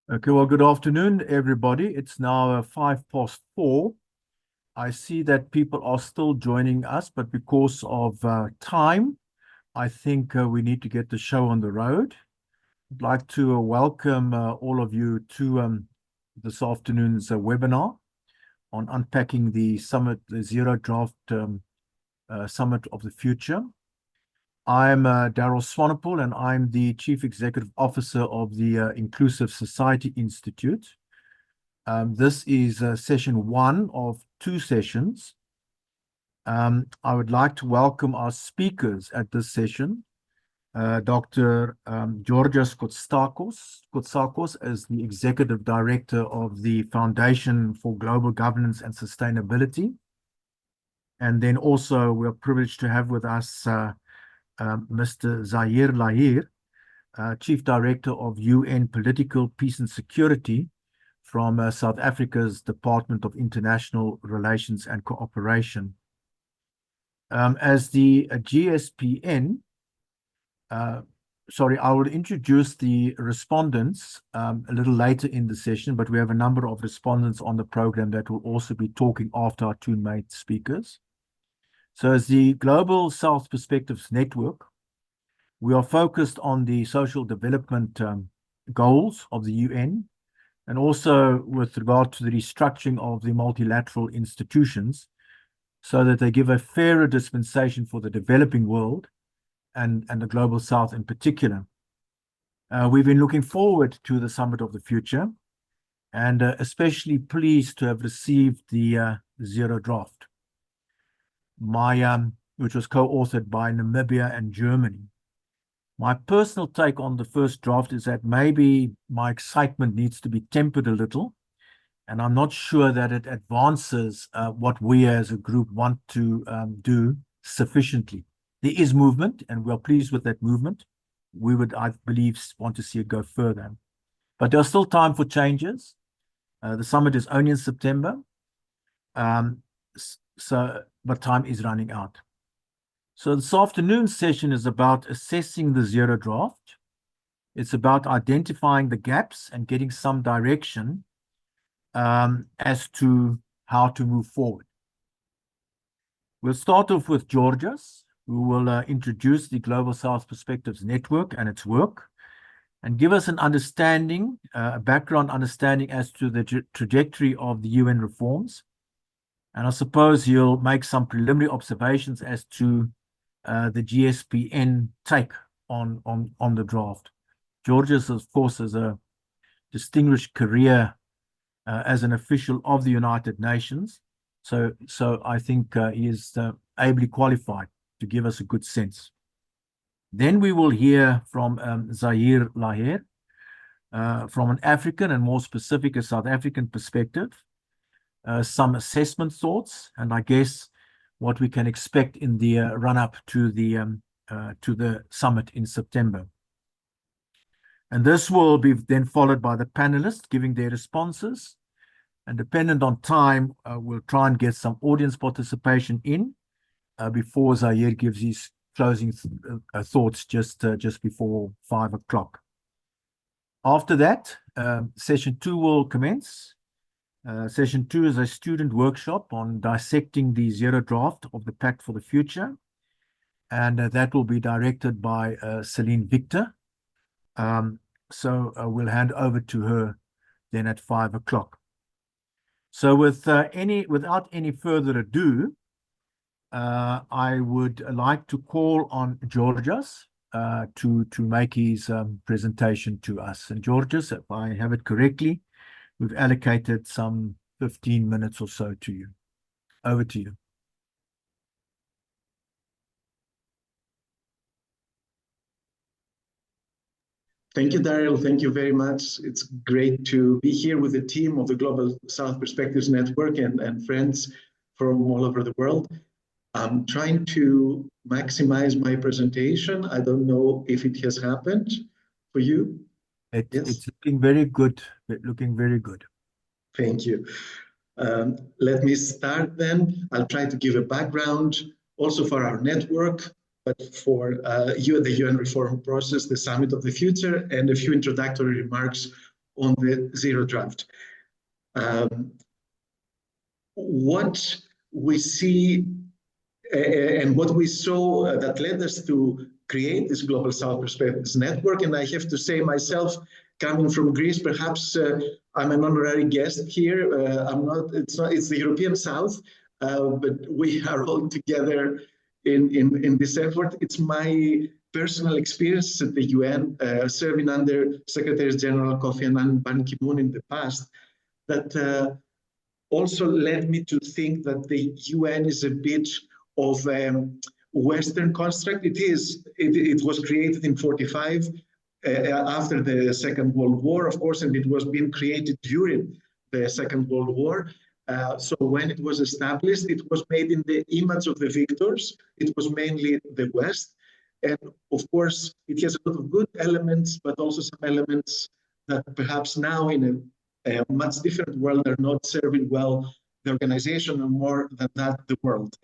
Okay, well, good afternoon, everybody. It's now 4:05. I see that people are still joining us, but because of time, I think we need to get the show on the road. I'd like to welcome all of you to this afternoon's webinar on unpacking the summit, the Zero Draft Summit of the Future. I'm Daryl Swanepoel, and I'm the Chief Executive Officer of the Inclusive Society Institute. This is session one of two sessions. I would like to welcome our speakers at this session. Dr. Georgios Kotsakos is the Executive Director of the Foundation for Global Governance and Sustainability. And then also we're privileged to have with us Mr. Zahir Lahir, Chief Director of UN Political Peace and Security from South Africa's Department of International Relations and Cooperation. As the GSPN, I will introduce the respondents a little later in the session, but we have a number of respondents on the program that will also be talking after our two main speakers. So as the Global South Perspectives Network, we are focused on the social development goals of the UN, and also with regard to the restructuring of the multilateral institutions so that they give a fairer dispensation for the developing world and the Global South in particular. We've been looking forward to the Summit of the Future and especially pleased to have received the Zero Draft, which was co-authored by Namibia and Germany. My personal take on the first draft is that maybe my excitement needs to be tempered a little, and I'm not sure that it advances what we as a group want to do sufficiently. There is movement, and we're pleased with that movement. We would, I believe, want to see it go further. But there's still time for changes. The summit is only in September, but time is running out. So this afternoon's session is about assessing the Zero Draft. It's about identifying the gaps and getting some direction as to how to move forward. We'll start off with Georgios, who will introduce the Global South Perspectives Network and its work, and give us an understanding, a background understanding as to the trajectory of the UN reforms. And I suppose he'll make some preliminary observations as to the GSPN take on the draft. Georgios, of course, has a distinguished career as an official of the United Nations. So I think he is ably qualified to give us a good sense. Then we will hear from Zahir Lahir from an African and more specific a South African perspective, some assessment thoughts, and I guess what we can expect in the run-up to the summit in September. And this will be then followed by the panelists giving their responses. And dependent on time, we'll try and get some audience participation in before Zahir gives his closing thoughts just before 5 o'clock. After that, session two will commence. Session two is a student workshop on dissecting the Zero Draft of the Pact for the Future. And that will be directed by Celine Victor. So we'll hand over to her then at 5 o'clock. So without any further ado, I would like to call on Georgios to make his presentation to us. And Georgios, if I have it correctly, we've allocated some 15 minutes or so to you. Over to you. Thank you, Daryl. Thank you very much. It's great to be here with the team of the Global South Perspectives Network and friends from all over the world. I'm trying to maximize my presentation. I don't know if it has happened for you. Yes? It's looking very good. Looking very good. Thank you. Let me start then. I'll try to give a background also for our network, but for the UN reform process, the Summit of the Future, and a few introductory remarks on the zero draft. What we see and what we saw that led us to create this Global South Perspectives Network, and I have to say myself, coming from Greece, perhaps I'm an honorary guest here. I'm not. It's the European South, but we are all together in this effort. It's my personal experience at the UN, serving under Secretary General Kofi Annan and Ban Ki-moon in the past, that also led me to think that the UN is a bit of a Western construct. It was created in 1945 after the Second World War, of course, and it was being created during the Second World War. So when it was established, it was made in the image of the victors. It was mainly the West. And of course, it has a lot of good elements, but also some elements that perhaps now in a much different world are not serving well the organization, and more than that, the world.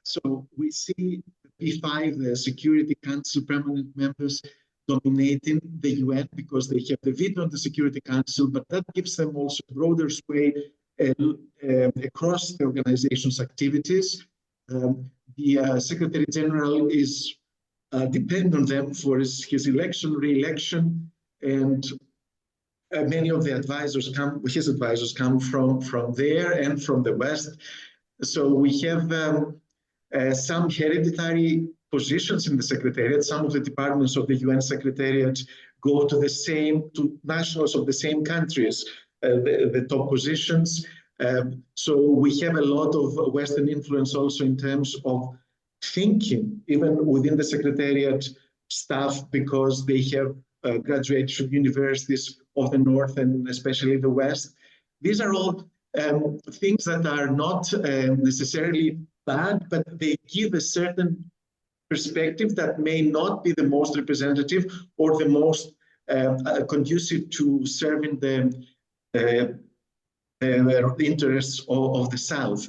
So we see the P5, the Security Council permanent members, dominating the UN because they have the veto on the Security Council, but that gives them also broader sway across the organization's activities. The Secretary General is dependent on them for his election, re-election, and many of the his advisors come from there and from the West. So we have some hereditary positions in the Secretariat. Some of the departments of the UN Secretariat go to nationals of the same countries, the top positions. So we have a lot of Western influence also in terms of thinking, even within the Secretariat staff, because they have graduated from universities of the North and especially the West. These are all things that are not necessarily bad, but they give a certain perspective that may not be the most representative or the most conducive to serving the interests of the South.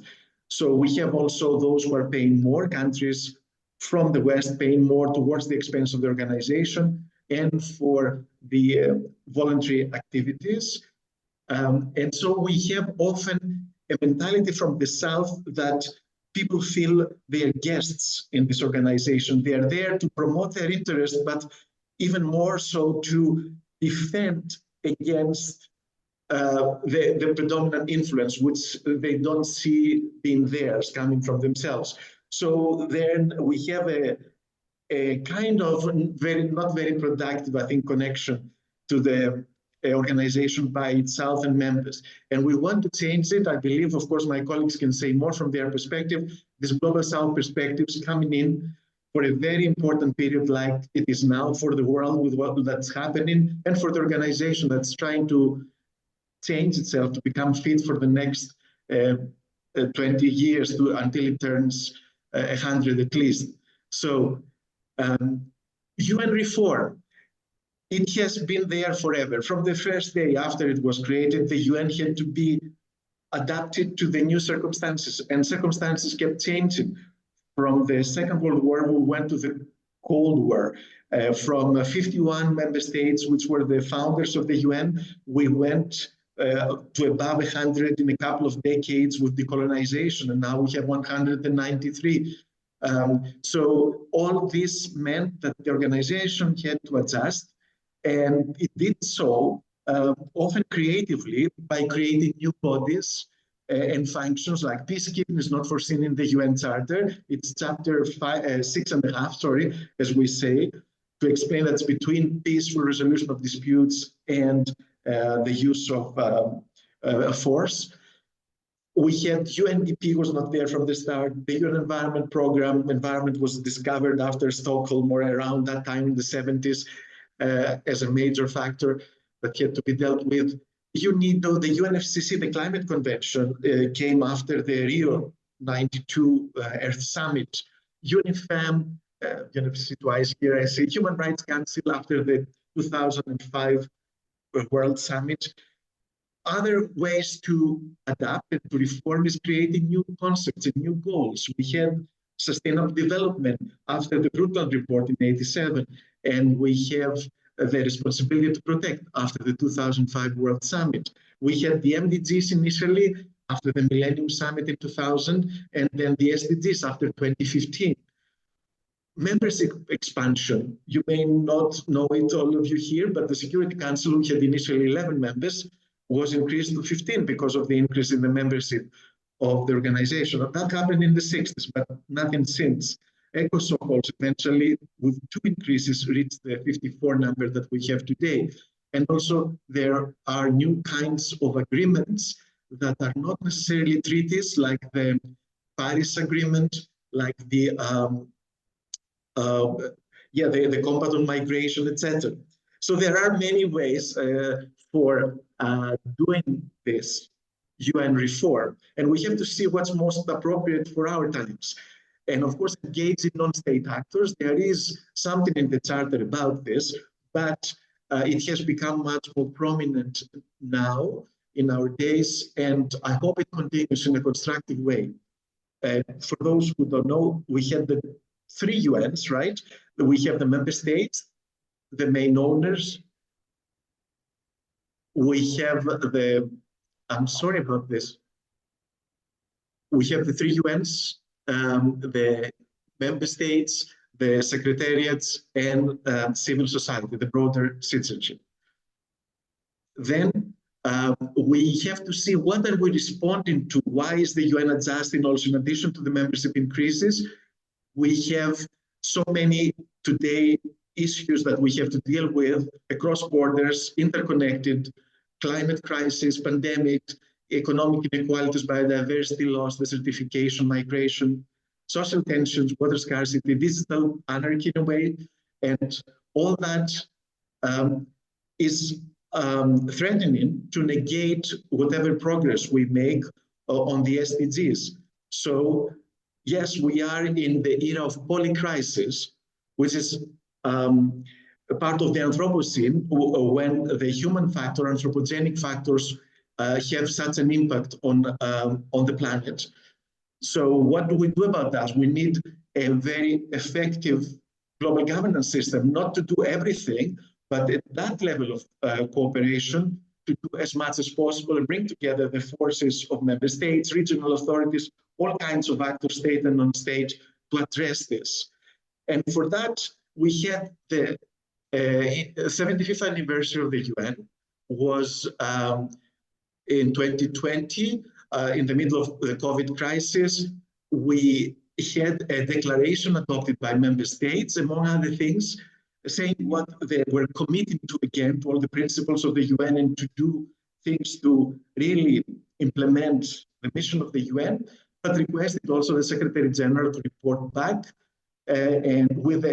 So we have also those who are paying more, countries from the West paying more towards the expense of the organization and for the voluntary activities. And so we have often a mentality from the South that people feel they are guests in this organization. They are there to promote their interests, but even more so to defend against the predominant influence, which they don't see being theirs, coming from themselves. So then we have a kind of not very productive, I think, connection to the organization by itself and members. And we want to change it. I believe, of course, my colleagues can say more from their perspective. This Global South perspectives coming in for a very important period like it is now for the world with what that's happening, and for the organization that's trying to change itself to become fit for the next 20 years until it turns 100 at least. So UN reform, it has been there forever. From the first day after it was created, the UN had to be adapted to the new circumstances, and circumstances kept changing. From the Second World War, we went to the Cold War. From 51 member states, which were the founders of the UN, we went to above 100 in a couple of decades with decolonization, and now we have 193. So all this meant that the organization had to adjust, and it did so often creatively by creating new bodies and functions. Like peacekeeping is not foreseen in the UN Charter. It's chapter 6.5, sorry, as we say, to explain that's between peaceful resolution of disputes and the use of force. We had UNDP was not there from the start. The UN Environment Program, environment was discovered after Stockholm or around that time in the 70s as a major factor that had to be dealt with. You need, though, the UNFCCC, the Climate Convention, came after the Rio 92 Earth Summit. UNIFEM, UNFCCC twice here, I say, Human Rights Council after the 2005 World Summit. Other ways to adapt and to reform is creating new concepts and new goals. We had sustainable development after the Brundtland Report in '87, and we have the responsibility to protect after the 2005 World Summit. We had the MDGs initially after the Millennium Summit in 2000, and then the SDGs after 2015. Membership expansion, you may not know it, all of you here, but the Security Council, which had initially 11 members, was increased to 15 because of the increase in the membership of the organization. That happened in the 60s, but nothing since. ECOSOC also eventually, with 2 increases, reached the 54 number that we have today. And also there are new kinds of agreements that are not necessarily treaties, like the Paris Agreement, like the Compact on Migration, etc. So there are many ways for doing this UN reform, and we have to see what's most appropriate for our times. And of course, engaging non-state actors. There is something in the charter about this, but it has become much more prominent now in our days, and I hope it continues in a constructive way. For those who don't know, we have the 3 UNs, right? We have the member states, the main owners. We have I'm sorry about this. We have the 3 UNs, the member states, the secretariats, and civil society, the broader citizenship. Then we have to see what are we responding to. Why is the UN adjusting also in addition to the membership increases? We have so many today issues that we have to deal with across borders, interconnected, climate crisis, pandemic, economic inequalities, biodiversity loss, desertification, migration, social tensions, water scarcity, digital anarchy in a way, and all that is threatening to negate whatever progress we make on the SDGs. So yes, we are in the era of polycrisis, which is a part of the Anthropocene, when the human factor, anthropogenic factors, have such an impact on the planet. So what do we do about that? We need a very effective global governance system, not to do everything, but at that level of cooperation, to do as much as possible and bring together the forces of member states, regional authorities, all kinds of actors, state and non-state, to address this. And for that, we had the 75th anniversary of the UN was in 2020, in the middle of the COVID crisis. We had a declaration adopted by member states, among other things, saying what they were committing to, again, to all the principles of the UN and to do things to really implement the mission of the UN, but requested also the Secretary General to report back and with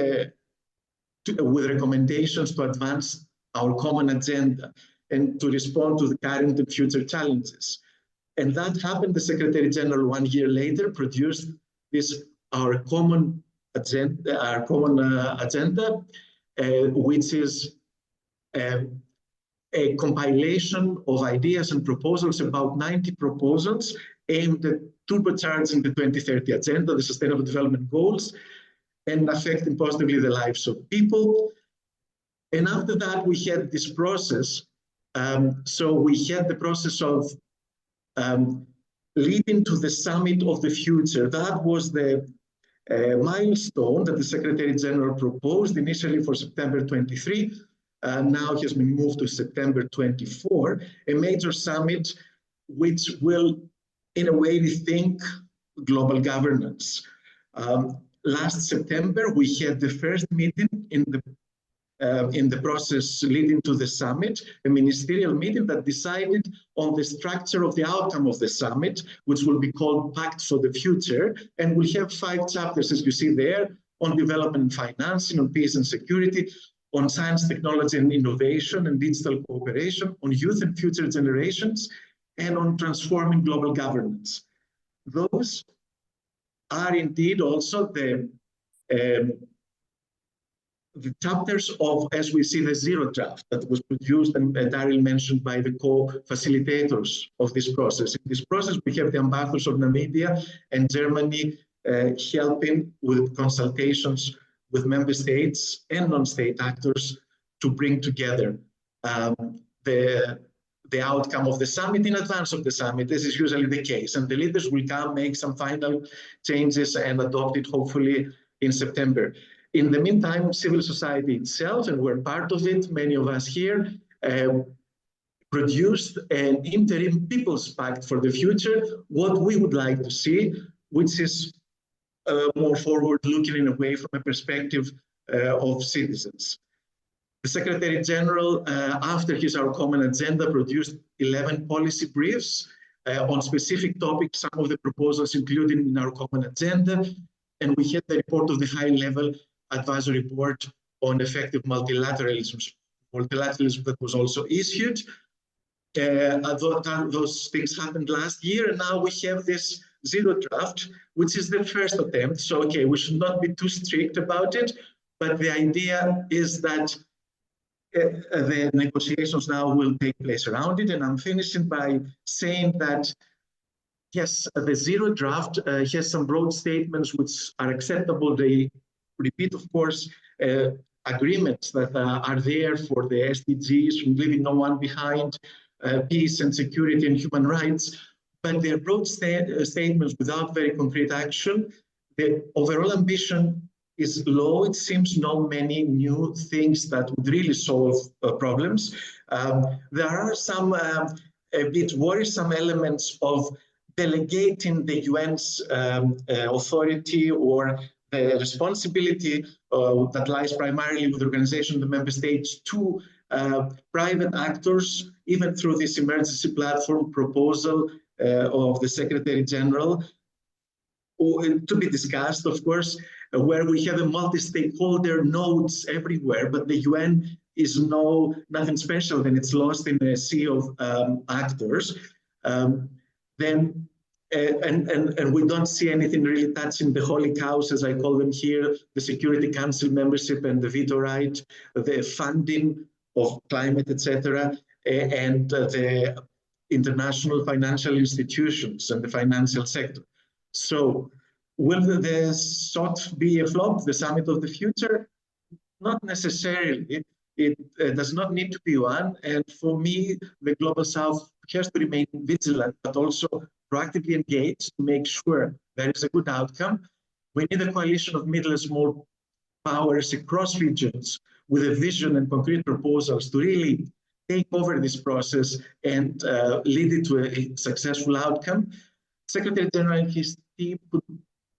recommendations to advance our common agenda and to respond to the current and future challenges. And that happened. The Secretary General 1 year later produced this our common agenda, which is a compilation of ideas and proposals, about 90 proposals aimed at turbocharging the 2030 agenda, the Sustainable Development Goals, and affecting positively the lives of people. And after that, we had this process. So we had the process of leading to the Summit of the Future. That was the milestone that the Secretary General proposed initially for September 23. Now has been moved to September 24, a major summit which will, in a way, rethink global governance. Last September, we had the first meeting in the process leading to the summit, a ministerial meeting that decided on the structure of the outcome of the summit, which will be called Pact for the Future, and we'll have 5 chapters, as you see there, on development and financing, on peace and security, on science, technology and innovation and digital cooperation, on youth and future generations, and on transforming global governance. Those are indeed also the chapters of, as we see, the zero draft that was produced and Daryl mentioned by the co-facilitators of this process. In this process, we have the ambassadors of Namibia and Germany helping with consultations with member states and non-state actors to bring together um, the outcome of the summit in advance of the summit. This is usually the case, and the leaders will come, make some final changes, and adopt it hopefully in September. In the meantime, civil society itself, and we're part of it, many of us here, produced an interim People's Pact for the future, what we would like to see, which is more forward-looking in a way from a perspective of citizens. The Secretary General, after his Our Common Agenda, produced 11 policy briefs on specific topics, some of the proposals included in Our Common Agenda, and we had the report of the high-level advisory board on effective multilateralism that was also issued. Those things happened last year, and now we have this zero draft, which is the first attempt. So, okay, we should not be too strict about it, but the idea is that the negotiations now will take place around it. And I'm finishing by saying that, yes, the zero draft has some broad statements which are acceptable. They repeat, of course, agreements that are there for the SDGs, from leaving no one behind, peace and security and human rights, but they're broad statements without very concrete action. The overall ambition is low. It seems not many new things that would really solve problems. There are some a bit worrisome elements of delegating the UN's authority or the responsibility that lies primarily with the organization of the member states to private actors, even through this emergency platform proposal of the Secretary General, to be discussed, of course, where we have a multi-stakeholder nodes everywhere, but the UN is nothing special, then it's lost in a sea of actors. And we don't see anything really touching the holy cows, as I call them here, the Security Council membership and the veto right, the funding of climate, etc., and the international financial institutions and the financial sector. So will the SOT be a flop, the summit of the future? Not necessarily. It does not need to be one. And for me, the Global South has to remain vigilant, but also proactively engaged to make sure there is a good outcome. We need a coalition of middle and small powers across regions with a vision and concrete proposals to really take over this process and lead it to a successful outcome. Secretary General and his team could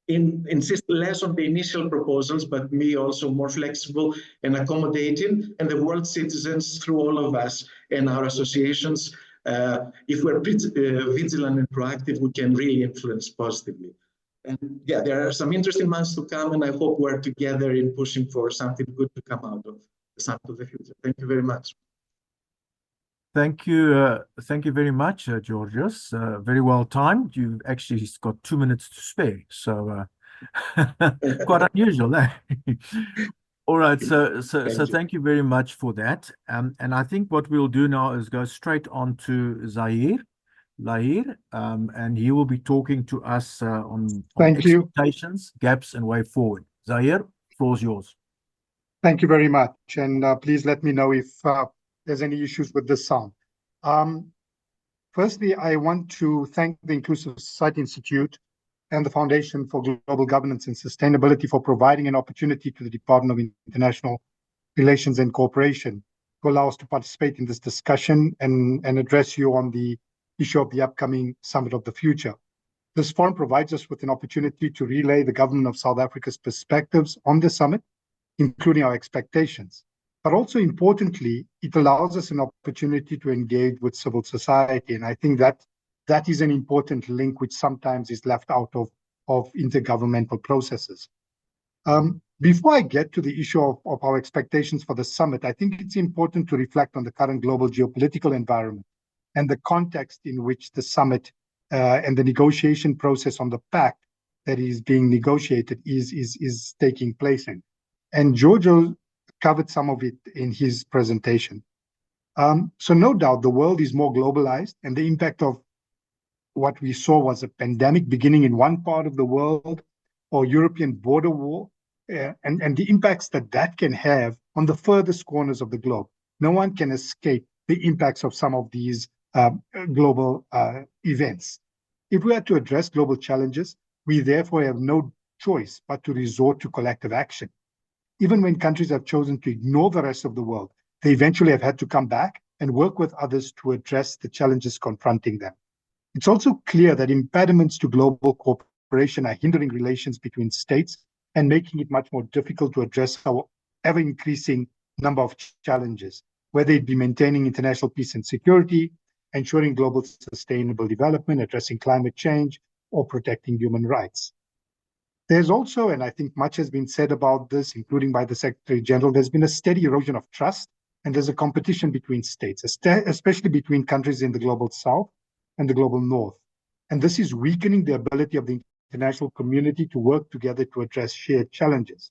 insist less on the initial proposals, but be also more flexible and accommodating, and the world citizens, through all of us and our associations, if we're vigilant and proactive, we can really influence positively. And yeah, there are some interesting months to come, and I hope we're together in pushing for something good to come out of the Summit of the Future. Thank you very much. Thank you very much, Georgios. Very well timed. You've actually got 2 minutes to spare, so quite unusual, eh? All right, so thank you very much for that. And I think what we'll do now is go straight on to Zahir, and he will be talking to us on expectations, gaps, and way forward. Zahir, floor is yours. Thank you very much, and please let me know if there's any issues with the sound. Firstly, I want to thank the Inclusive Society Institute and the Foundation for Global Governance and Sustainability for providing an opportunity to the Department of International Relations and Cooperation to allow us to participate in this discussion and address you on the issue of the upcoming Summit of the Future. This forum provides us with an opportunity to relay the government of South Africa's perspectives on the summit, including our expectations. But also importantly, it allows us an opportunity to engage with civil society. And I think that is an important link which sometimes is left out of intergovernmental processes. Before I get to the issue of our expectations for the summit, I think it's important to reflect on the current global geopolitical environment and the context in which the summit and the negotiation process on the pact that is being negotiated is taking place in. And Giorgio covered some of it in his presentation. So no doubt the world is more globalized, and the impact of what we saw was a pandemic beginning in one part of the world, or European border war, and the impacts that can have on the furthest corners of the globe. No one can escape the impacts of some of these global events. If we are to address global challenges, we therefore have no choice but to resort to collective action. Even when countries have chosen to ignore the rest of the world, they eventually have had to come back and work with others to address the challenges confronting them. It's also clear that impediments to global cooperation are hindering relations between states and making it much more difficult to address our ever-increasing number of challenges, whether it be maintaining international peace and security, ensuring global sustainable development, addressing climate change, or protecting human rights. There's also, and I think much has been said about this, including by the Secretary General, there's been a steady erosion of trust, and there's a competition between states, especially between countries in the global south and the global north. And this is weakening the ability of the international community to work together to address shared challenges.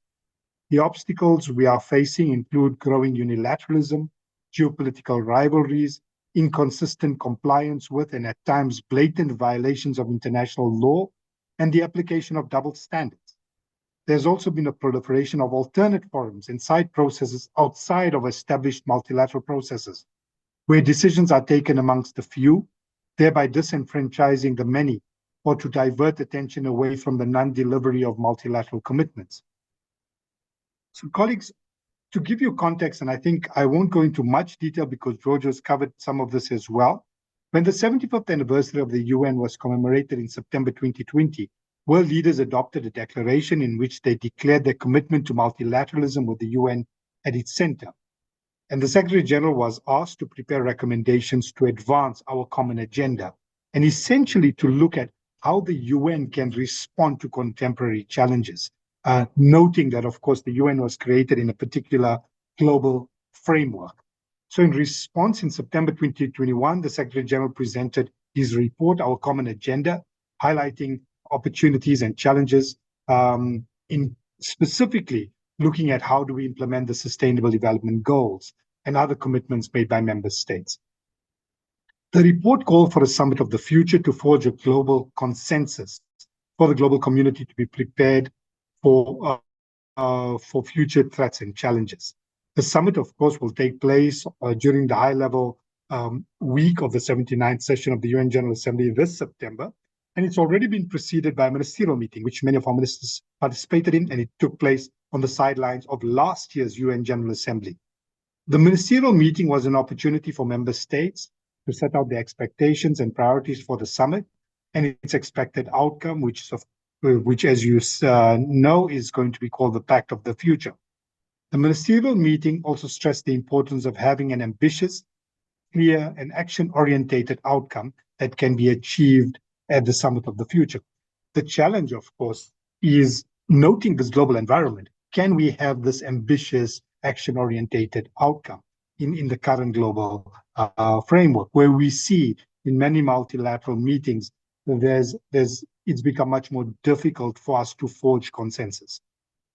The obstacles we are facing include growing unilateralism, geopolitical rivalries, inconsistent compliance with, and at times blatant violations of international law, and the application of double standards. There's also been a proliferation of alternate forums and side processes outside of established multilateral processes, where decisions are taken amongst the few, thereby disenfranchising the many, or to divert attention away from the non-delivery of multilateral commitments. So, colleagues, to give you context, and I think I won't go into much detail because George has covered some of this as well. When the 75th anniversary of the UN was commemorated in September 2020, world leaders adopted a declaration in which they declared their commitment to multilateralism with the UN at its center. And the Secretary General was asked to prepare recommendations to advance our common agenda, and essentially to look at how the UN can respond to contemporary challenges, noting that, of course, the UN was created in a particular global framework. So in response, in September 2021, the Secretary General presented his report, Our Common Agenda, highlighting opportunities and challenges, in specifically looking at how do we implement the Sustainable Development Goals and other commitments made by member states. The report called for a summit of the future to forge a global consensus for the global community to be prepared for future threats and challenges. The summit, of course, will take place during the high-level week of the 79th session of the UN General Assembly this September, and it's already been preceded by a ministerial meeting, which many of our ministers participated in, and it took place on the sidelines of last year's UN General Assembly. The ministerial meeting was an opportunity for member states to set out their expectations and priorities for the summit and its expected outcome, which, as you know, is going to be called the Pact of the Future. The ministerial meeting also stressed the importance of having an ambitious, clear, and action-orientated outcome that can be achieved at the Summit of the Future. The challenge, of course, is noting this global environment. Can we have this ambitious, action-orientated outcome in the current global framework, where we see in many multilateral meetings that it's become much more difficult for us to forge consensus.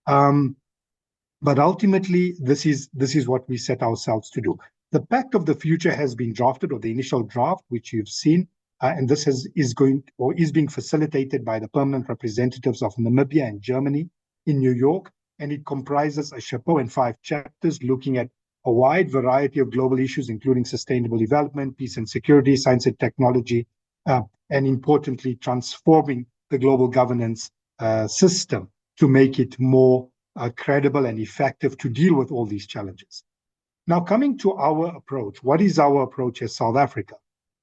But ultimately, this is what we set ourselves to do. The Pact of the Future has been drafted, or the initial draft, which you've seen, and this is being facilitated by the permanent representatives of Namibia and Germany in New York, and it comprises a chapeau and 5 chapters looking at a wide variety of global issues, including sustainable development, peace and security, science and technology, and importantly, transforming the global governance system to make it more credible and effective to deal with all these challenges. Now, coming to our approach, what is our approach as South Africa?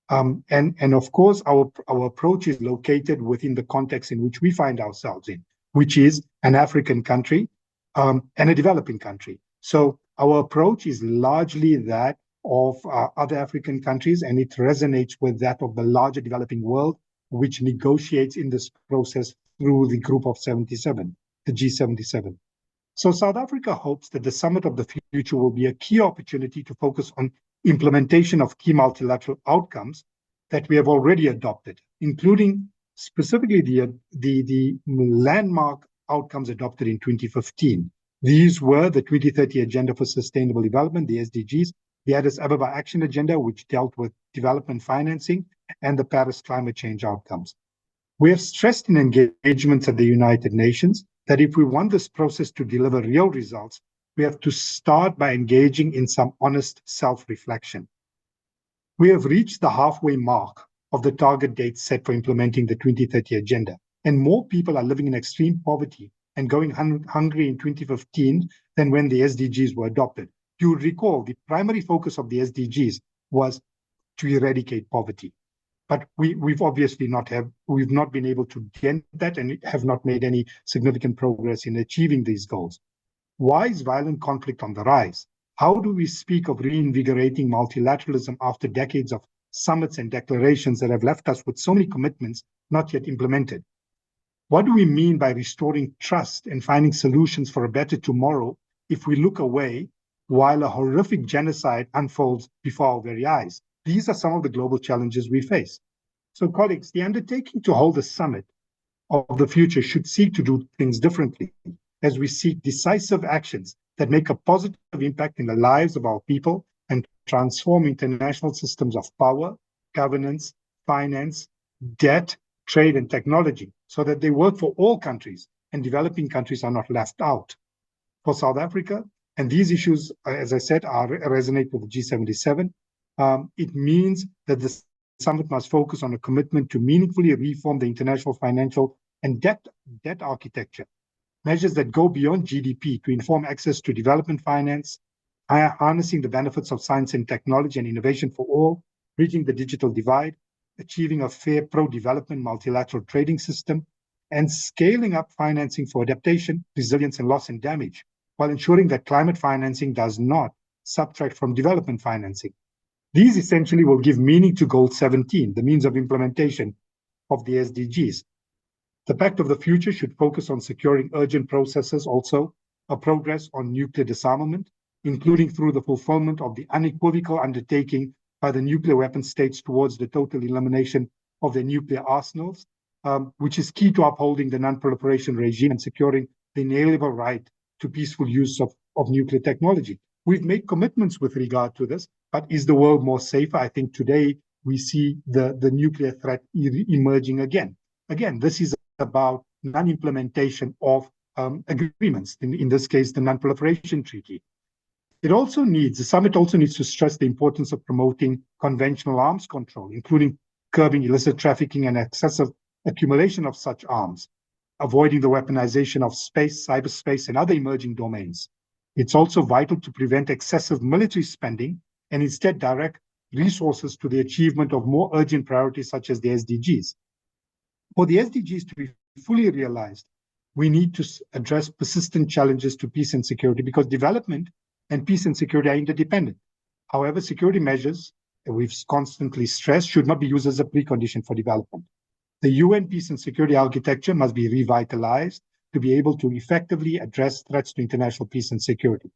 And of course, our approach is located within the context in which we find ourselves in, which is an African country and a developing country. So our approach is largely that of other African countries, and it resonates with that of the larger developing world, which negotiates in this process through the Group of 77, the G77. So South Africa hopes that the Summit of the Future will be a key opportunity to focus on implementation of key multilateral outcomes that we have already adopted, including specifically the landmark outcomes adopted in 2015. These were the 2030 Agenda for Sustainable Development, the SDGs, the Addis Ababa Action Agenda, which dealt with development financing, and the Paris climate change outcomes. We have stressed in engagements at the United Nations that if we want this process to deliver real results, we have to start by engaging in some honest self-reflection. We have reached the halfway mark of the target date set for implementing the 2030 agenda, and more people are living in extreme poverty and going hungry in 2015 than when the SDGs were adopted. You would recall the primary focus of the SDGs was to eradicate poverty. But we've obviously we've not been able to get that and have not made any significant progress in achieving these goals. Why is violent conflict on the rise? How do we speak of reinvigorating multilateralism after decades of summits and declarations that have left us with so many commitments not yet implemented? What do we mean by restoring trust and finding solutions for a better tomorrow if we look away while a horrific genocide unfolds before our very eyes? These are some of the global challenges we face. So, colleagues, the undertaking to hold a summit of the future should seek to do things differently as we seek decisive actions that make a positive impact in the lives of our people and transform international systems of power, governance, finance, debt, trade, and technology so that they work for all countries and developing countries are not left out. For South Africa, and these issues, as I said, resonate with the G77, it means that the summit must focus on a commitment to meaningfully reform the international financial and debt architecture, measures that go beyond GDP to inform access to development finance, harnessing the benefits of science and technology and innovation for all, bridging the digital divide, achieving a fair pro-development multilateral trading system, and scaling up financing for adaptation, resilience, and loss and damage, while ensuring that climate financing does not subtract from development financing. These essentially will give meaning to Goal 17, the means of implementation of the SDGs. The Pact of the Future should focus on securing urgent processes, also a progress on nuclear disarmament, including through the fulfillment of the unequivocal undertaking by the nuclear weapon states towards the total elimination of their nuclear arsenals, which is key to upholding the non-proliferation regime and securing the inalienable right to peaceful use of nuclear technology. We've made commitments with regard to this, but is the world more safer? I think today we see the nuclear threat emerging again. Again, this is about non-implementation of agreements, in this case, the Non-Proliferation Treaty. The summit also needs to stress the importance of promoting conventional arms control, including curbing illicit trafficking and excessive accumulation of such arms, avoiding the weaponization of space, cyberspace, and other emerging domains. It's also vital to prevent excessive military spending and instead direct resources to the achievement of more urgent priorities such as the SDGs. For the SDGs to be fully realized, we need to address persistent challenges to peace and security because development and peace and security are interdependent. However, security measures, we've constantly stressed, should not be used as a precondition for development. The UN peace and security architecture must be revitalized to be able to effectively address threats to international peace and security.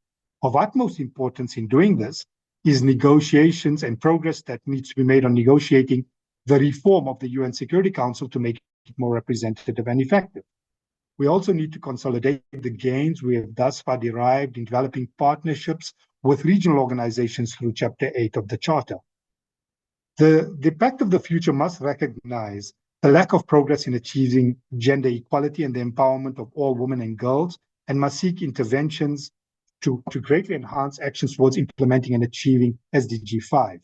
Of utmost importance in doing this is negotiations and progress that needs to be made on negotiating the reform of the UN Security Council to make it more representative and effective. We also need to consolidate the gains we have thus far derived in developing partnerships with regional organizations through Chapter 8 of the Charter. The Pact of the Future must recognize the lack of progress in achieving gender equality and the empowerment of all women and girls, and must seek interventions to greatly enhance actions towards implementing and achieving SDG 5.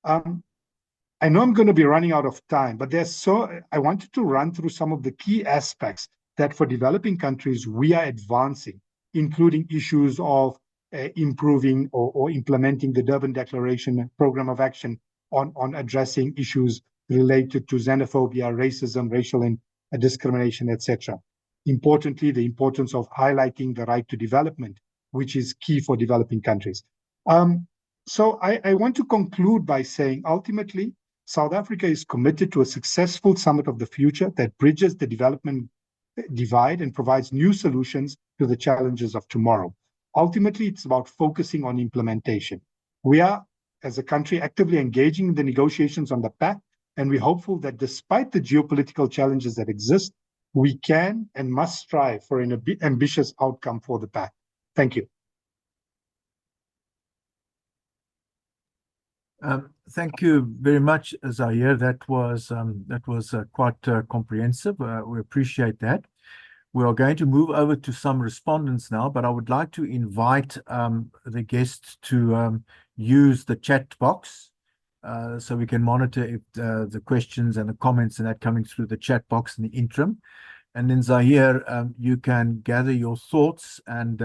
I know I'm going to be running out of time, but I wanted to run through some of the key aspects that for developing countries we are advancing, including issues of improving or implementing the Durban Declaration Program of Action on addressing issues related to xenophobia, racism, racial and discrimination, etc. Importantly, the importance of highlighting the right to development, which is key for developing countries. So I want to conclude by saying, ultimately, South Africa is committed to a successful summit of the future that bridges the development divide and provides new solutions to the challenges of tomorrow. Ultimately, it's about focusing on implementation. We are, as a country, actively engaging in the negotiations on the Pact, and we're hopeful that despite the geopolitical challenges that exist, we can and must strive for an ambitious outcome for the Pact. Thank you. Thank you very much, Zahir. That was quite comprehensive. We appreciate that. We are going to move over to some respondents now, but I would like to invite the guests to use the chat box so we can monitor if the questions and the comments and that coming through the chat box in the interim. And then Zahir, you can gather your thoughts and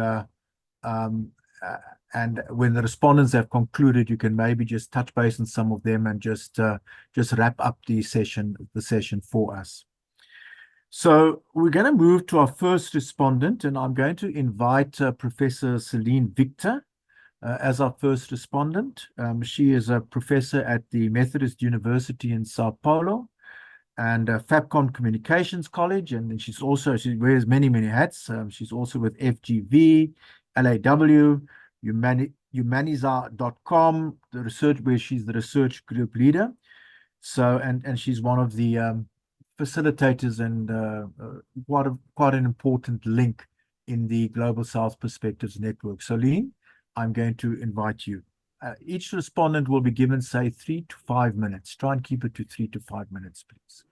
when the respondents have concluded, you can maybe just touch base on some of them and just wrap up the session for us. So we're going to move to our first respondent, and I'm going to invite Professor Celine Victor as our first respondent. She is a professor at the Methodist University in Sao Paulo and Fabcon Communications College, and she wears many hats. She's also with FGV, LAW, Humaniza.com, the research where she's the research group leader. So and she's one of the facilitators and quite an important link in the Global South Perspectives Network. So, Celine, I'm going to invite you. Each respondent will be given, say, 3 to 5 minutes. Try and keep it to 3 to 5 minutes, please.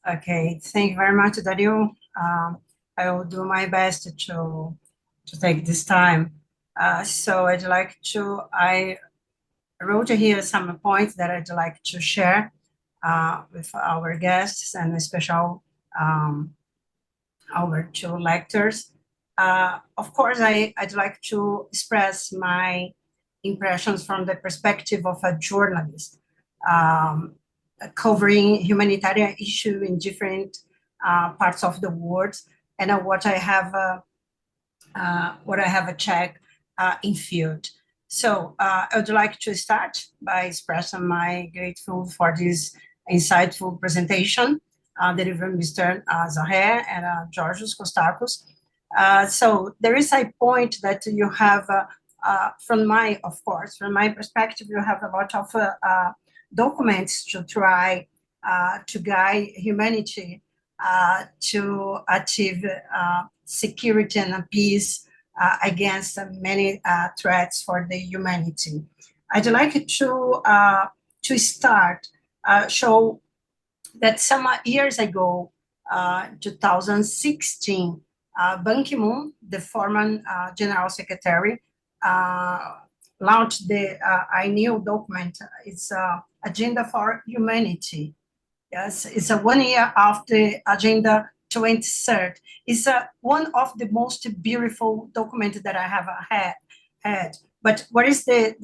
Okay, thank you very much, Dario. I will do my best to take this time. So I wrote here some points that I'd like to share with our guests and especially our two lectors. Of course, I'd like to express my impressions from the perspective of a journalist, covering humanitarian issue in different parts of the world, and what I have checked in field. So I would like to start by expressing my grateful for this insightful presentation delivered by Mr. Zahir and Georgios Kostakos. So there is a point that you have, from my perspective, you have a lot of documents to try to guide humanity to achieve security and peace against many threats for the humanity. I'd like to start show that some years ago, 2016, Ban Ki-moon, the former General Secretary, launched a new document. It's Agenda for Humanity. Yes, it's 1 year after Agenda 2030. It's one of the most beautiful documents that I have had. But what is the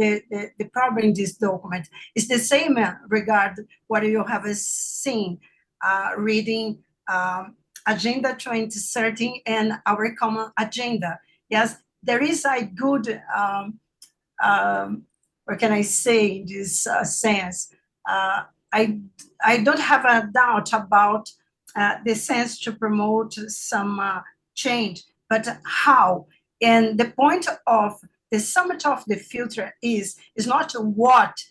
problem in this document? It's the same regard what you have seen reading Agenda 2030 and our common agenda. Yes, there is a good, what can I say in this sense? I don't have a doubt about the sense to promote some change, but how? And the point of the summit of the future is not what.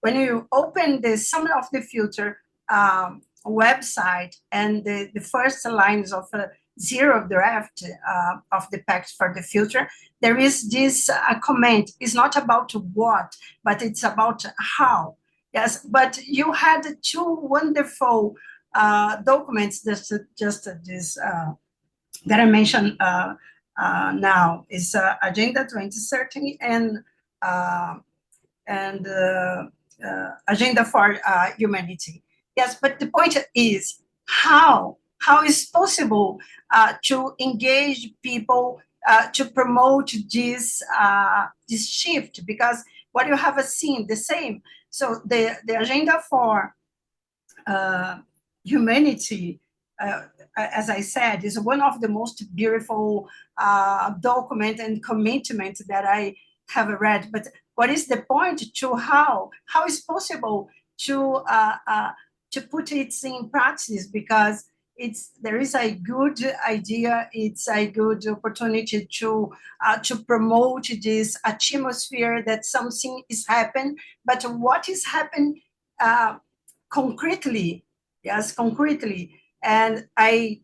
When you open the summit of the future website and the first lines of zero draft of the Pact for the Future, there is this comment. It's not about what, but it's about how. Yes, but you had two wonderful documents just this that I mentioned now is Agenda 2030 and Agenda for Humanity. Yes, but the point is how is possible to engage people to promote this shift, because what you have seen the same. So the Agenda for Humanity, as I said, is one of the most beautiful document and commitment that I have read. But what is the point to how is possible to put it in practice? Because there is a good idea, it's a good opportunity to promote this atmosphere that something is happening, but what is happening concretely? Yes, concretely. And I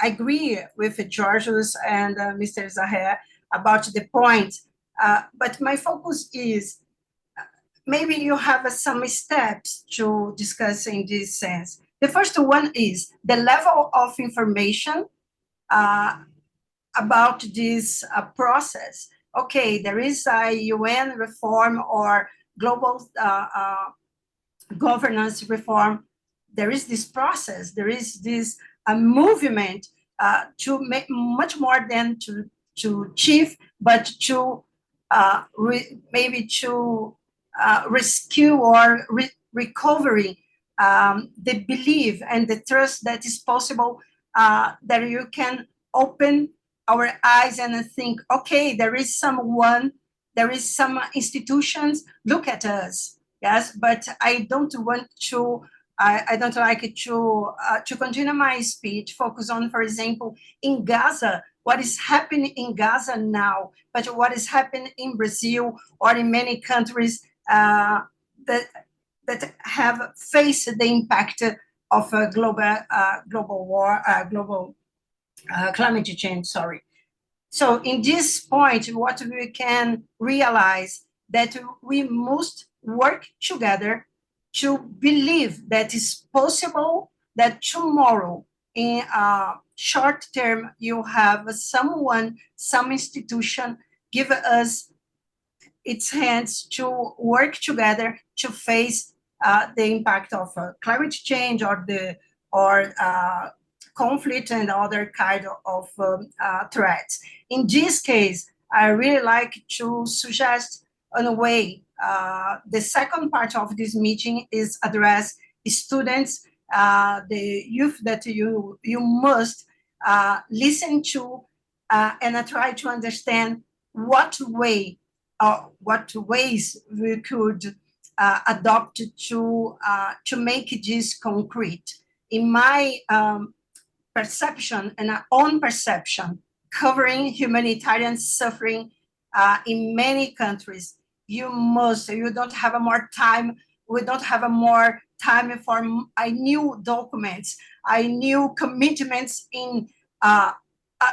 agree with Georgios and Mr. Zahir about the point, but my focus is maybe you have some steps to discuss in this sense. The first one is the level of information about this process. Okay, there is a UN reform or global governance reform. There is this process. There is this movement to make much more than to achieve, but to maybe to rescue or recovery the belief and the trust that is possible, that you can open our eyes and think, okay, there is someone, there is some institutions, look at us. Yes, but I don't want to, I don't like to continue my speech, focus on, for example, in Gaza, what is happening in Gaza now, but what is happening in Brazil or in many countries that have faced the impact of a global war, global climate change, sorry. So in this point, what we can realize that we must work together to believe that it's possible that tomorrow, in short term, you have someone, some institution give us its hands to work together to face the impact of climate change or the conflict and other kind of threats. In this case, I really like to suggest in a way, the second part of this meeting is address students, the youth that you must listen to and try to understand what ways we could adopt to make this concrete. In my perception and our own perception, covering humanitarian suffering in many countries, you don't have a more time. We don't have a more time for new documents, new commitments in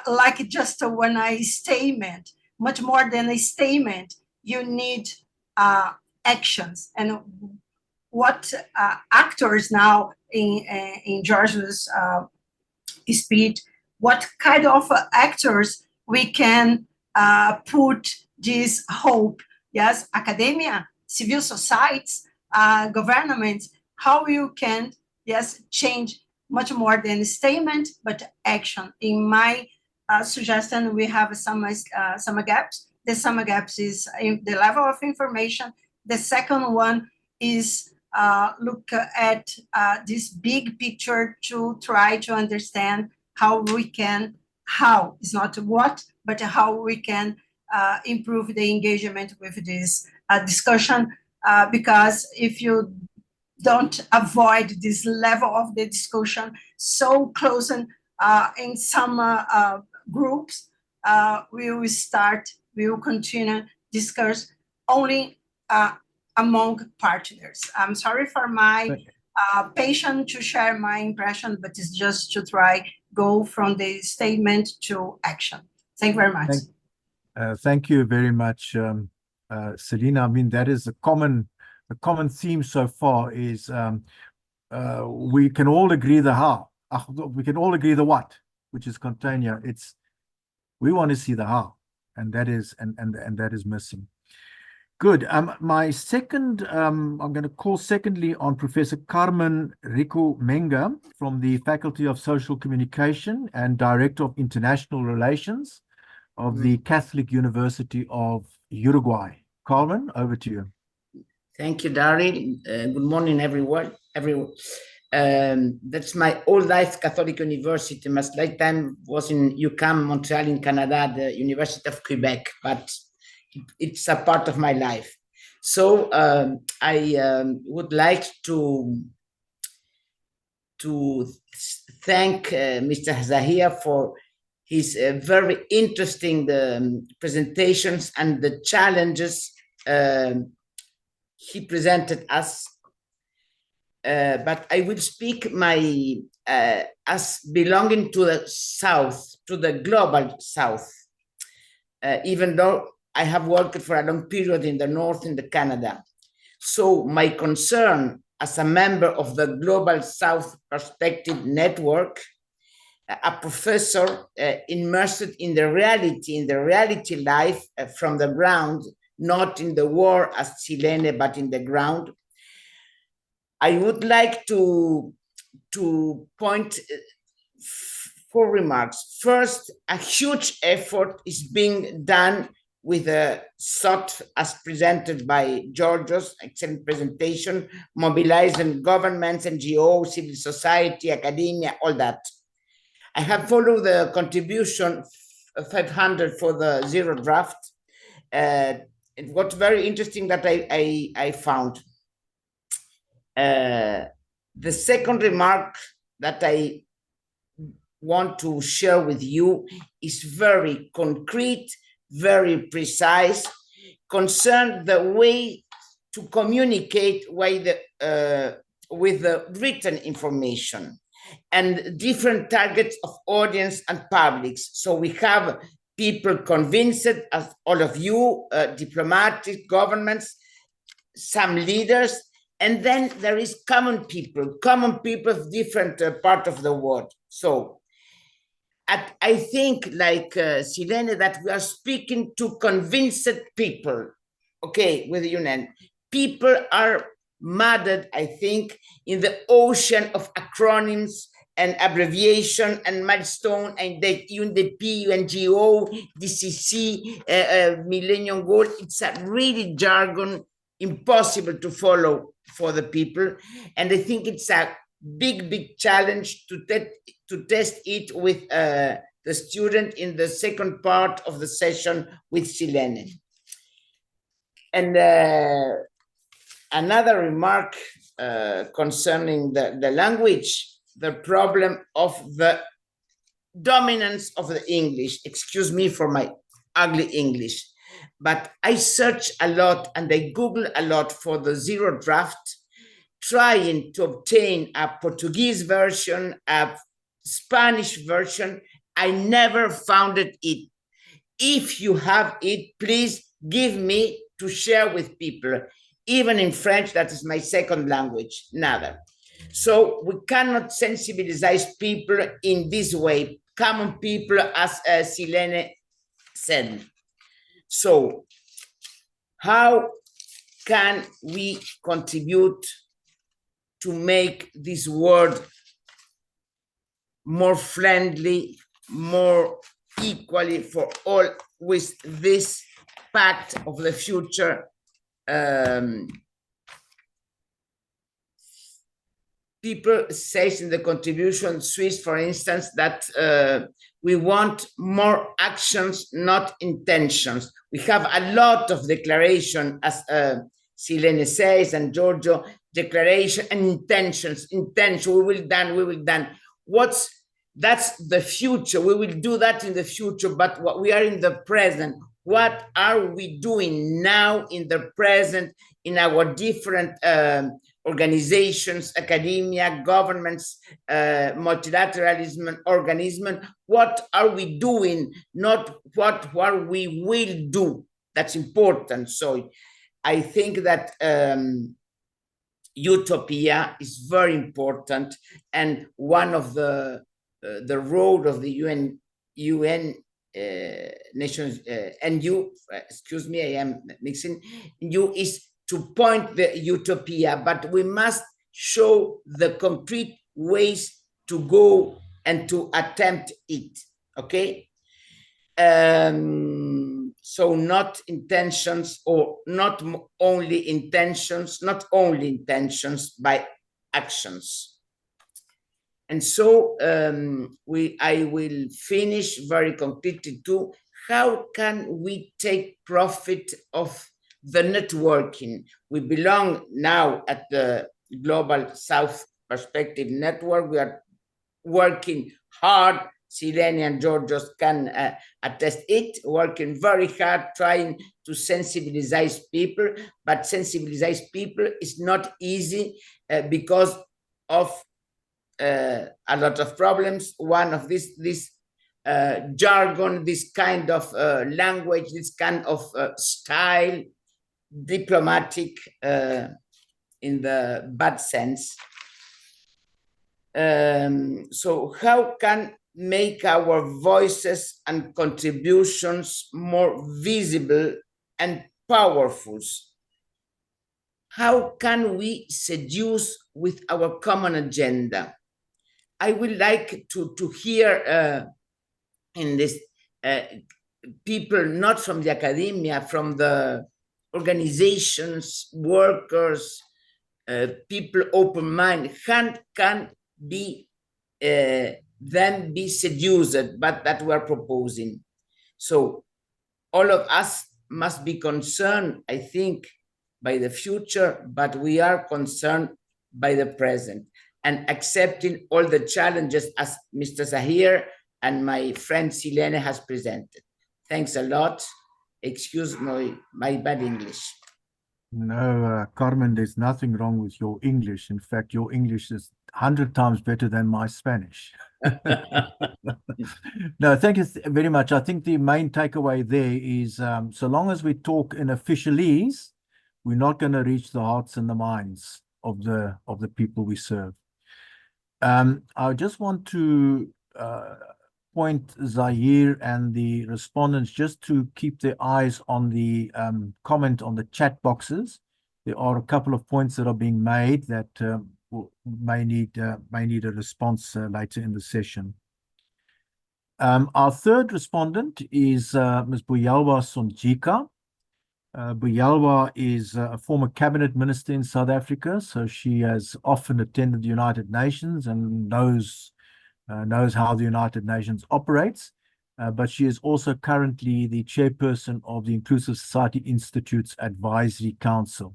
like just a one statement. Much more than a statement, you need actions. And what actors now in George's speech, what kind of actors we can put this hope? Yes, academia, civil societies, governments, how you can, yes, change much more than a statement, but action. In my suggestion, we have some gaps. The some gaps is in the level of information. The second one is look at this big picture to try to understand how it's not what, but how we can improve the engagement with this discussion. Because if you don't avoid this level of the discussion so close and in some groups, we will continue discuss only among partners. I'm sorry for my patience to share my impression, but it's just to try go from the statement to action. Thank you very much. Thank you very much, Selina. I mean, that is a common theme so far is we can all agree the how. We can all agree the what, which is container. We want to see the how, and that is that is missing. Good. My second, I'm going to call secondly on Professor Carmen Rico Menga from the Faculty of Social Communication and Director of International Relations of the Catholic University of Uruguay. Carmen, over to you. Thank you, Daryl. Good morning, everyone. That's my old life Catholic University. My lifetime was in UQAM, Montreal, in Canada, the University of Quebec, but it's a part of my life. So I would like to thank Mr. Zahia for his very interesting presentations and the challenges he presented us. But I will speak as belonging to the South, to the global South, even though I have worked for a long period in the North, in Canada. So my concern as a member of the Global South Perspective Network a professor immersed in the reality life from the ground, not in the war as Silene, but in the ground. I would like to point 4 remarks. First, a huge effort is being done with a thought as presented by Georgios, excellent presentation, mobilizing governments, NGOs, civil society, academia, all that. I have followed the contribution 500 for the zero draft. It was very interesting that I found. The second remark that I want to share with you is very concrete, very precise, concern the way to communicate with the written information and different targets of audience and publics. So we have people convinced, as all of you, diplomatic governments, some leaders, and then there is common people of different part of the world. So I think, like Silene, that we are speaking to convinced people, okay, with the UN. People are muddied, I think, in the ocean of acronyms and abbreviation and milestone and the UNDP, UNGO, DCC, Millennium Goal. It's a really jargon, impossible to follow for the people. And I think it's a big challenge to test it with the student in the second part of the session with Silene. And another remark concerning the language, the problem of the dominance of the English. Excuse me for my ugly English, but I search a lot and I Google a lot for the zero draft, trying to obtain a Portuguese version, a Spanish version. I never found it. If you have it, please give me to share with people. Even in French, that is my second language, nada. So we cannot sensibilize people in this way, common people, as Silene said. So how can we contribute to make this world more friendly, more equally for all, with this pact of the future? People say in the contribution, Swiss, for instance, that we want more actions, not intentions. We have a lot of declaration, as Silene says, and Giorgio, declaration and intentions. Intention, we will done. That's the future. We will do that in the future, but what we are in the present. What are we doing now in the present in our different organizations, academia, governments, multilateralism, organism? What are we doing? Not what we will do. That's important. So I think that utopia is very important, and one of the role of the UN nations, and you, excuse me, I am mixing, you is to point the utopia, but we must show the concrete ways to go and to attempt it, okay? So not intentions, or not only intentions, by actions. And so I will finish very concretely too. How can we take profit of the networking? We belong now at the Global South Perspective Network. We are working hard. Silene and Georgios can attest it, working very hard, trying to sensibilize people, but sensibilize people is not easy because of a lot of problems. One of this jargon, this kind of language, this kind of style, diplomatic in the bad sense. So how can make our voices and contributions more visible and powerful? How can we seduce with our common agenda? I would like to hear in this people not from the academia, from the organizations, workers, people open mind, can be then be seduced, but that we're proposing. So all of us must be concerned, I think, by the future, but we are concerned by the present and accepting all the challenges as Mr. Zahir and my friend Silene has presented. Thanks a lot. Excuse my bad English. No, Carmen, there's nothing wrong with your English. In fact, your English is 100 times better than my Spanish. No, thank you very much. I think the main takeaway there is so long as we talk in officialese, we're not going to reach the hearts and the minds of the people we serve. I just want to point Zahir and the respondents just to keep their eyes on the comment on the chat boxes. There are a couple of points that are being made that may need a response later in the session. Our third respondent is Ms. Buyalwa Sonjika. Buyalwa is a former cabinet minister in South Africa, so she has often attended the United Nations and knows how the United Nations operates, but she is also currently the chairperson of the Inclusive Society Institute's Advisory Council.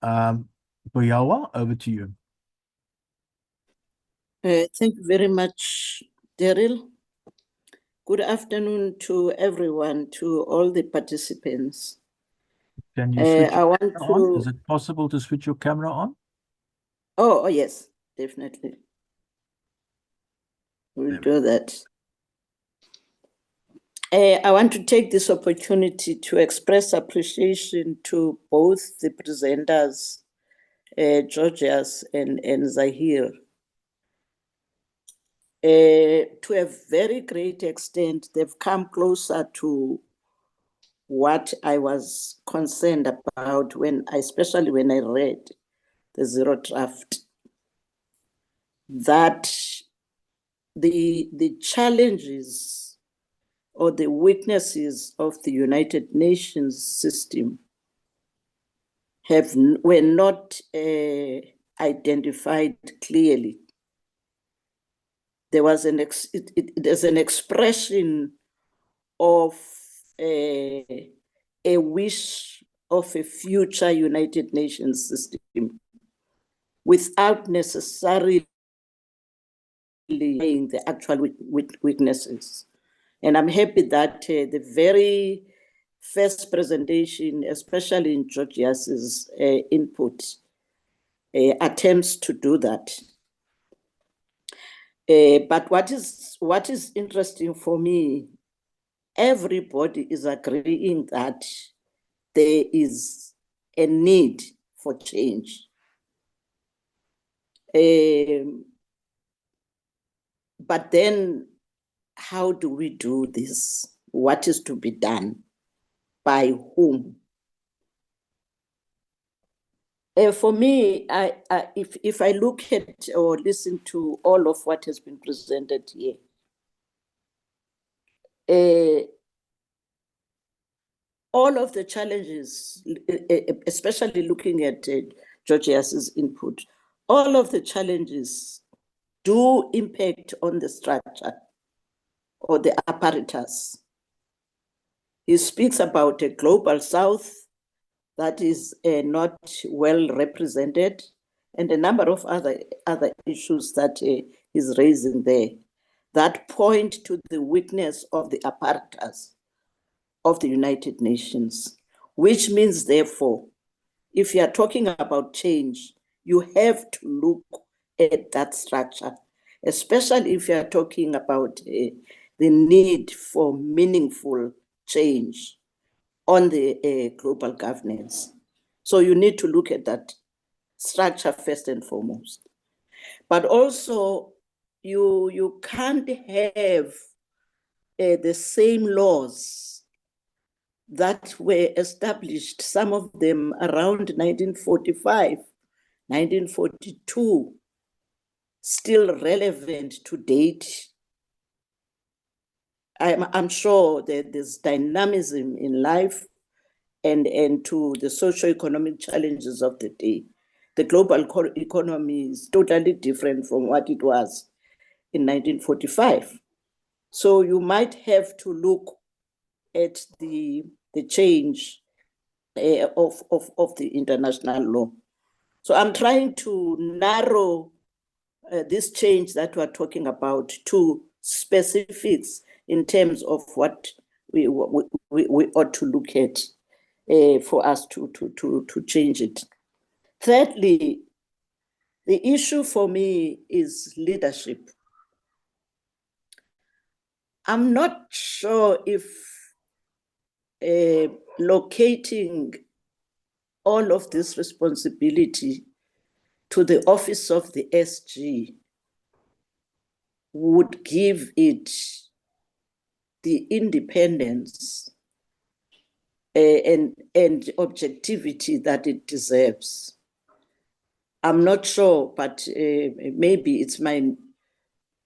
Buyalwa, over to you. Thank you very much, Daryl. Good afternoon to everyone, to all the participants. Can you switch I your want camera on? to. Is it possible to switch your camera on? Oh, yes, definitely. We'll do that. I want to take this opportunity to express appreciation to both the presenters, Georgios and Zahir. To a very great extent, they've come closer to what I was concerned about especially when I read the zero draft, that the challenges or the weaknesses of the United Nations system were not identified clearly. There was there's an expression of a wish of a future United Nations system without necessarily knowing the actual weaknesses. And I'm happy that the very first presentation, especially in Georgias's input, attempts to do that. But what is interesting for me, everybody is agreeing that there is a need for change. But then, how do we do this? What is to be done? By whom? For me, if I look at or listen to all of what has been presented here, all of the challenges, especially looking at Georgias's input, all of the challenges do impact on the structure or the apparatus. He speaks about a global south that is not well represented, and a number of other issues that he's raising there that point to the weakness of the apparatus of the United Nations, which means, therefore, if you are talking about change, you have to look at that structure, especially if you are talking about the need for meaningful change on the global governance. So you need to look at that structure first and foremost. But also, you can't have the same laws that were established, some of them around 1945, 1942, still relevant to date. I'm sure that there's dynamism in life and to the socio-economic challenges of the day. The global economy is totally different from what it was in 1945. So you might have to look at the change of the international law. So I'm trying to narrow this change that we're talking about to specifics in terms of what we ought to look at for us to change it. Thirdly, the issue for me is leadership. I'm not sure if locating all of this responsibility to the office of the SG would give it the independence and objectivity that it deserves. I'm not sure, but maybe it's my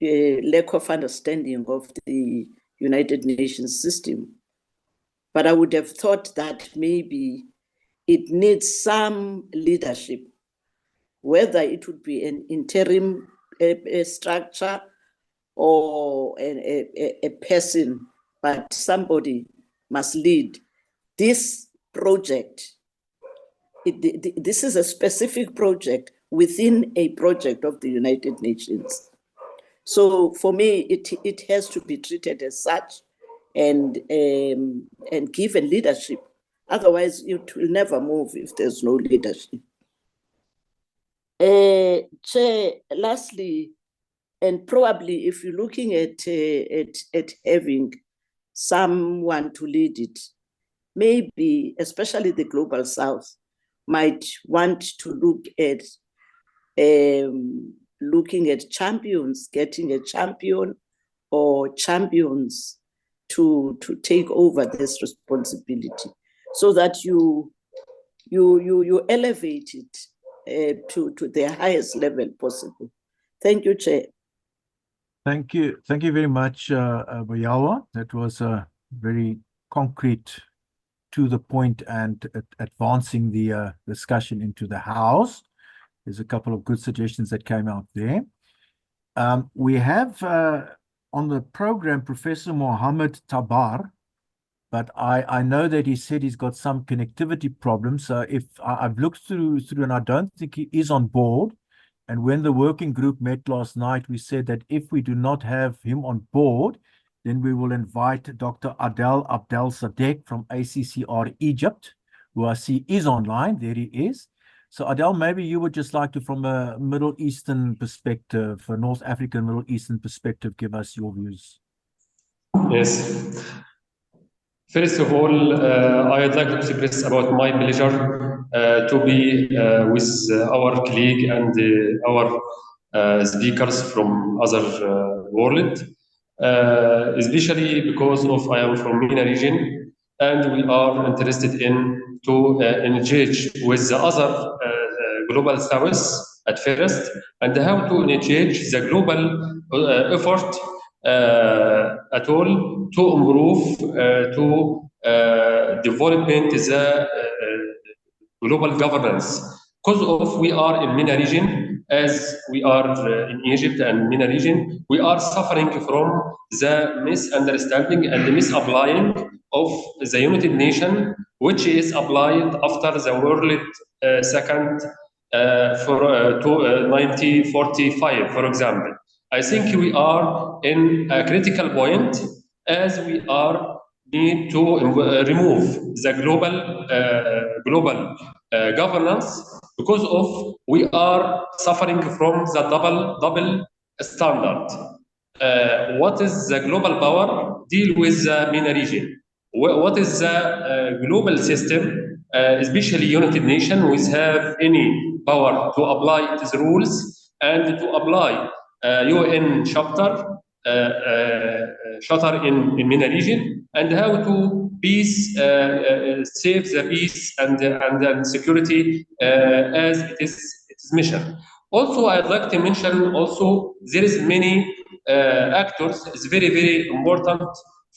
lack of understanding of the United Nations system. But I would have thought that maybe it needs some leadership, whether it would be an interim structure or a person, but somebody must lead this project. This is a specific project within a project of the United Nations. So for me, it has to be treated as such and given leadership. Otherwise, it will never move if there's no leadership. Chair, lastly, and probably if you're looking at having someone to lead it, maybe especially the Global South might want to look at looking at champions, getting a champion or champions to take over this responsibility, so that you elevate it to the highest level possible. Thank you, Chair. Thank you very much, Boyawa. That was a very concrete, to the point, and advancing the discussion into the House. There's a couple of good suggestions that came out there. We have on the program Professor Mohammed Tabar, but I know that he said he's got some connectivity problems. So if I've looked through and I don't think he is on board. And when the working group met last night, we said that if we do not have him on board, then we will invite Dr. Adel Abdel Sadek from ACCR Egypt, who I see is online. There he is. So Adel, maybe you would just like to, from a Middle Eastern perspective, a North African Middle Eastern perspective, give us your views. Yes. First of all, I'd like to express about my pleasure to be with our colleague and our speakers from other world, especially because I am from MENA region, and we are interested in to engage with the other global south at first, and how to engage the global effort at all to improve to development the global governance. Because of we are in MENA region, as we are in Egypt and MENA region, we are suffering from the misunderstanding and the misapplying of the United Nations, which is applied after the World Second to 1945, for example. I think we are in a critical point as we are need to remove the global governance, because of we are suffering from the double standard. What is the global power deal with the MENA region? What is the global system, especially United Nations, which have any power to apply its rules and to apply UN shelter in MENA region, and how to save the peace and security as its mission. Also, I'd like to mention also there is many actors. It's very important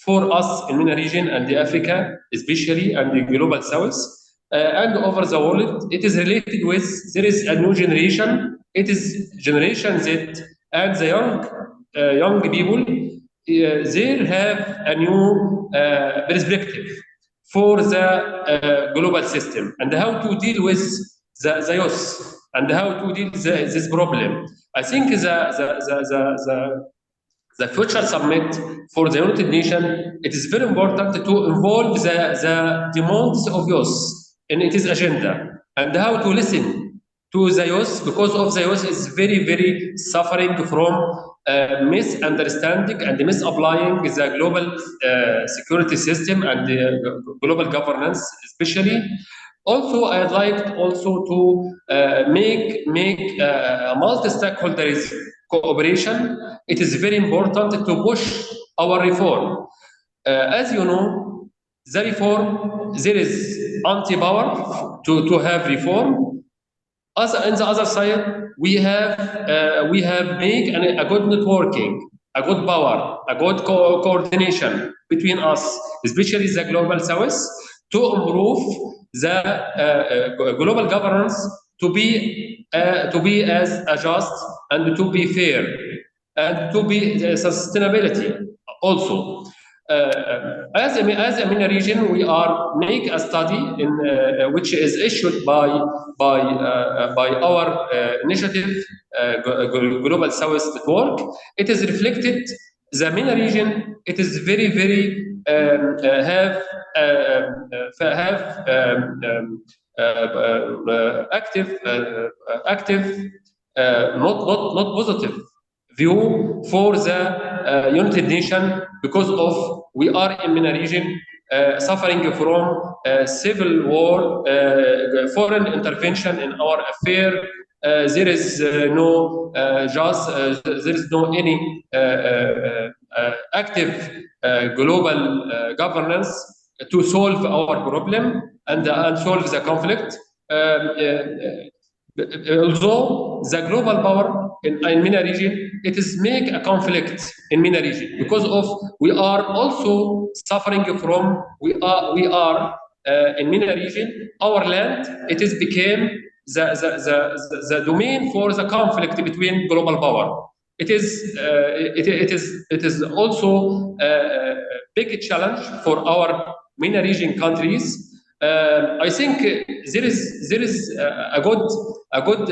for us in MENA region and the Africa, especially, and the global South. And over the world, it is related with there is a new generation. It is Generation Z, and the young people. They have a new perspective for the global system and how to deal with the youth and how to deal with this problem. I think the future summit for the United Nations, it is very important to involve the demands of youth in its agenda and how to listen to the youth, because of the youth is very suffering from misunderstanding and misapplying the global security system and the global governance especially. Also, I'd like also to make a multi-stakeholders cooperation. It is very important to push our reform. As you know, the reform, there is anti-power to have reform. As on the other side, we have made a good networking, a good power, a good coordination between us, especially the global South, to improve the global governance to be as just and to be fair and to be sustainability also. As a MENA region, we are make a study in which is issued by our initiative Global South Network. It is reflected the MENA region. It is very active, not positive view for the United Nations, because of we are in MENA region suffering from civil war, foreign intervention in our affair. There is no there is no any active global governance to solve our problem and solve the conflict. Although the global power in MENA region, it is make a conflict in MENA region because of we are also suffering from we are in MENA region. Our land, it is became the domain for the conflict between global power. It is also a big challenge for our MENA region countries. I think there is a good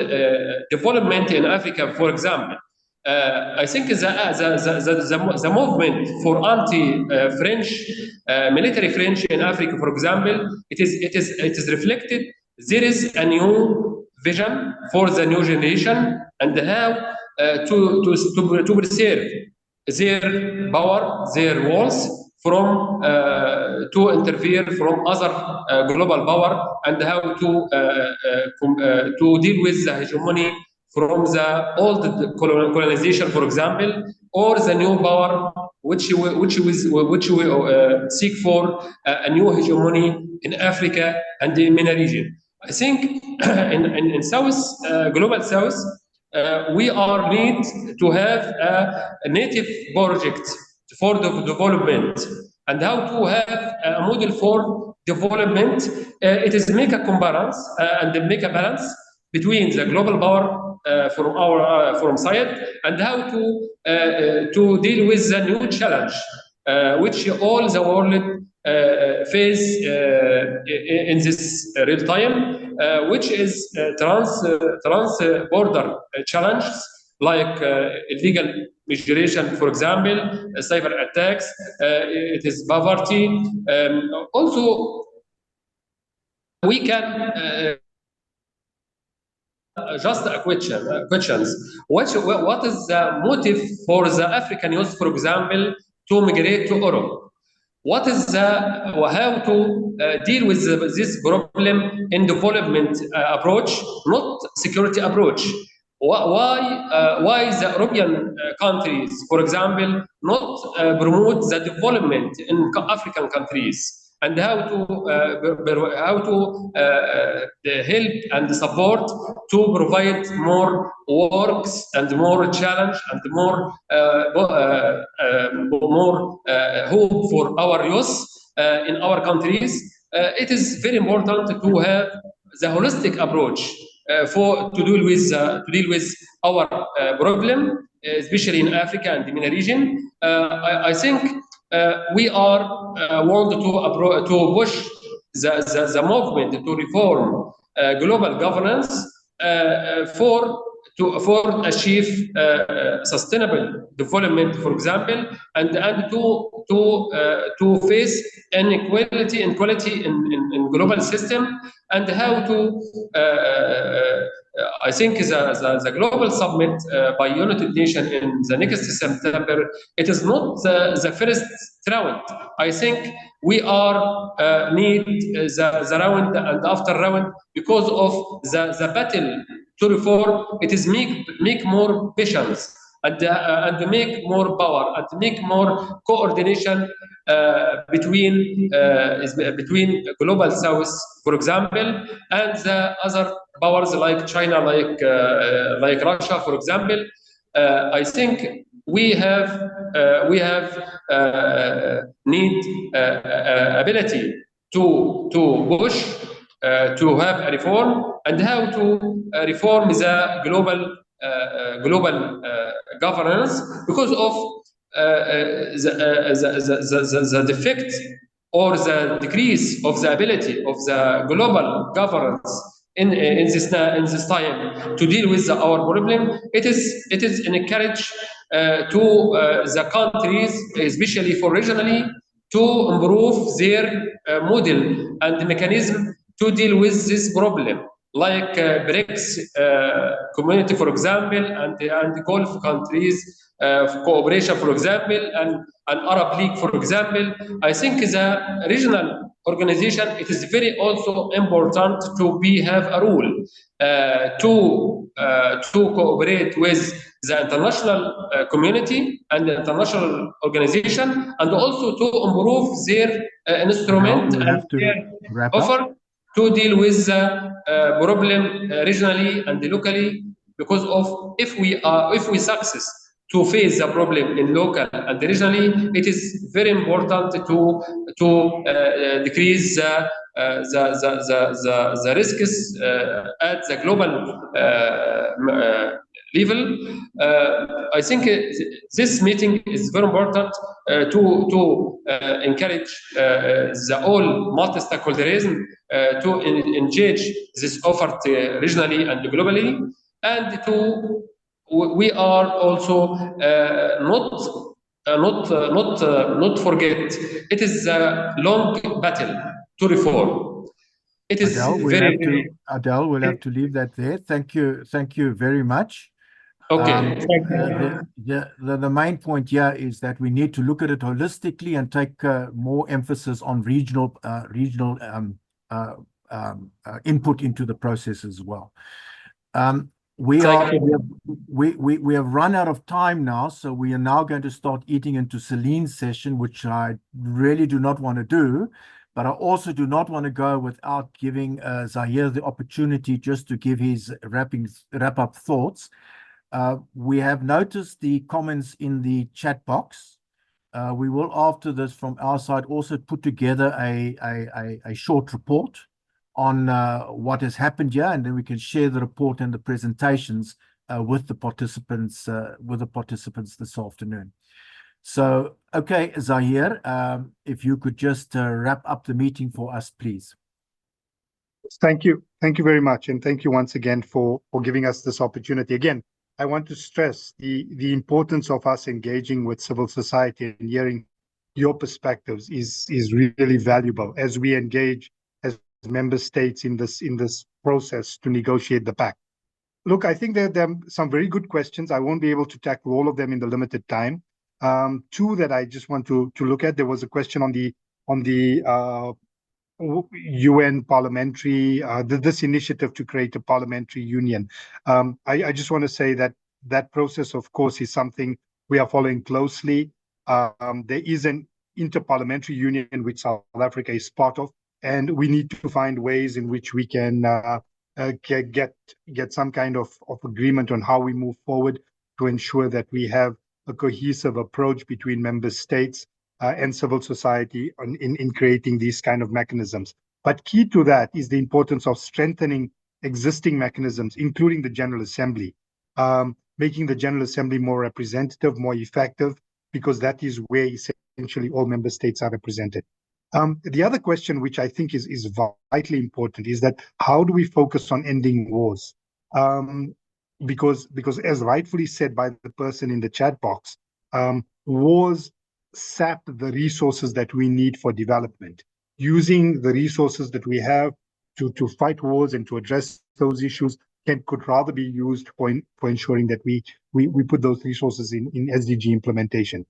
development in Africa. For example, I think the movement for anti-French military French in Africa, for example, it is reflected. There is a new vision for the new generation and how to preserve their power, their walls from to interfere from other global power, and how to deal with the hegemony from the old colonization, for example, or the new power which we seek for a new hegemony in Africa and the MENA region. I think in South global South. We are need to have a native project for the development and how to have a model for development. It is make a comparison and make a balance between the global power from our from side and how to deal with the new challenge which all the world face in this real time, which is trans-border challenges like illegal migration, for example, cyber attacks, it is poverty. Also, we can just a questions. What is the motive for the African youth, for example, to migrate to Europe? What is how to deal with this problem in development approach, not security approach? Why the European countries, for example, not promote the development in African countries, and how to help and support to provide more works and more challenge and more hope for our youth in our countries. It is very important to have the holistic approach to deal with our problem, especially in Africa and the MENA region. I think we are want to push the movement to reform global governance for achieve sustainable development, for example, and to face inequality in global system, and how to I think the global summit by United Nations in the next September, it is not the first round. I think we are need the round and after round, because of the battle to reform. It is make more patience and make more power and make more coordination between global south, for example, and the other powers like China, like Russia, for example. I think we have need ability to push to have a reform, and how to reform the global governance, because of the defect or the decrease of the ability of the global governance in this time to deal with our problem. It is encouraged to the countries, especially for regionally, to improve their model and mechanism to deal with this problem, like BRICS community, for example, and Gulf countries cooperation, for example, and Arab League, for example. I think the regional organization, it is very also important to have a rule to cooperate with the international community and the international organization, and also to improve their instrument We'll and have to their wrap offer up. to deal with the problem regionally and locally, because of if we success to face the problem in local and regionally, it is very important to decrease the risks at the global level. I think this meeting is very important to encourage the all multi-stakeholderism to engage this effort regionally and globally, and we are also not forget, it is a long battle to reform. It is Adele, we'll have to leave that there. Thank you very much. Okay. The main point here is that we need to look at it holistically and take more emphasis on regional input into the process as well. We have run out of time now, so we are now going to start eating into Celine's session, which I really do not want to do, but I also do not want to go without giving Zahir the opportunity just to give his wrap-up thoughts. We have noticed the comments in the chat box. We will, after this, from our side, also put together a short report on what has happened here, and then we can share the report and the presentations with the participants this afternoon. So, okay, Zahir, if you could just wrap up the meeting for us, please. Thank you very much, and thank you once again for giving us this opportunity. Again, I want to stress the importance of us engaging with civil society and hearing your perspectives is really valuable as we engage as member states in this process to negotiate the pact. Look, I think there are some very good questions. I won't be able to tackle all of them in the limited time. Two that I just want to look at. There was a question on the UN parliamentary, this initiative to create a parliamentary union. I just want to say that that process, of course, is something we are following closely. There is an interparliamentary union which South Africa is part of, and we need to find ways in which we can get some kind of agreement on how we move forward to ensure that we have a cohesive approach between member states and civil society in creating these kind of mechanisms. But key to that is the importance of strengthening existing mechanisms, including the General Assembly, making the General Assembly more representative, more effective, because that is where essentially all member states are represented. The other question, which I think is vitally important, is that how do we focus on ending wars? Because as rightfully said by the person in the chat box, wars sap the resources that we need for development. Using the resources that we have to fight wars and to address those issues could rather be used for ensuring that we put those resources in SDG implementation.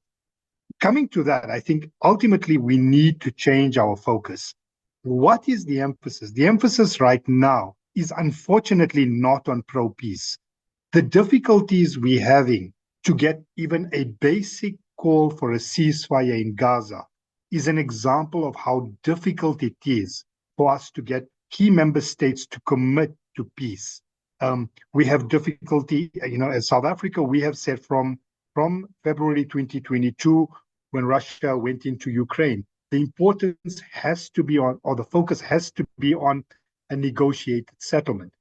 Coming to that, I think ultimately we need to change our focus. What is the emphasis? The emphasis right now is unfortunately not on pro-peace. The difficulties we're having to get even a basic call for a ceasefire in Gaza is an example of how difficult it is for us to get key member states to commit to peace. We have difficulty, as South Africa, we have said from February 2022, when Russia went into Ukraine, the importance has to be on, or the focus has to be on a negotiated settlement.